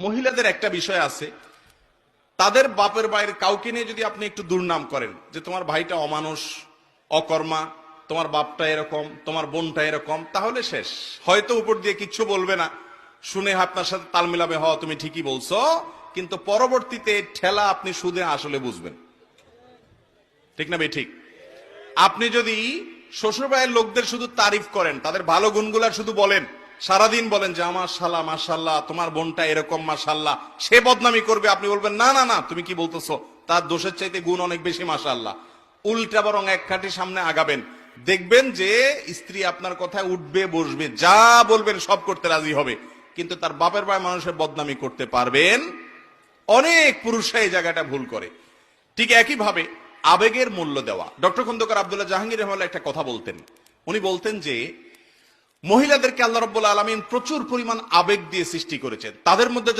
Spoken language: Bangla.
মহিলাদের একটা বিষয় আছে, তাদের বাপের বাইরে কাউকে নিয়ে যদি আপনি একটু দুর্নাম করেন যে তোমার ভাইটা অমানুষ, অকর্মা, তোমার বাপটা এরকম, তোমার বোনটা এরকম, তাহলে শেষ। হয়তো উপর দিয়ে কিচ্ছু বলবে না, শুনে আপনার সাথে তাল মিলাবে, হওয়া তুমি ঠিকই বলছো, কিন্তু পরবর্তীতে ঠেলা আপনি সুদে আসলে বুঝবেন। ঠিক না ভাই? ঠিক। আপনি যদি শ্বশুর ভাইয়ের লোকদের শুধু তারিফ করেন, তাদের ভালো গুণগুলা শুধু বলেন, সারাদিন বলেন যে আমার শালা মাশাল্লাহ, তোমার বোনটা এরকম মাশাল্লাহ, সে বদনামি করবে, আপনি বলবেন না না না তুমি কি বলতেছো, তার দোষের চাইতে গুণ অনেক বেশি মাশাল্লাহ। উল্টা বরং এক কাঠি সামনে আগাবেন, দেখবেন যে স্ত্রী আপনার কথায় উঠবে বসবে, যা বলবেন সব করতে রাজি হবে, কিন্তু তার বাপের ভাই মানুষের বদনামি করতে পারবেন। অনেক পুরুষরা এই জায়গাটা ভুল করে। ঠিক একইভাবে আবেগের মূল্য দেওয়া। ডক্টর খন্দকার আব্দুল্লাহ জাহাঙ্গীর রহমাল্লাহ একটা কথা বলতেন। উনি বলতেন যে মহিলাদেরকে আল্লাহ রাব্বুল আলামিন প্রচুর পরিমাণ আবেগ দিয়ে সৃষ্টি করেছেন, তাদের মধ্যে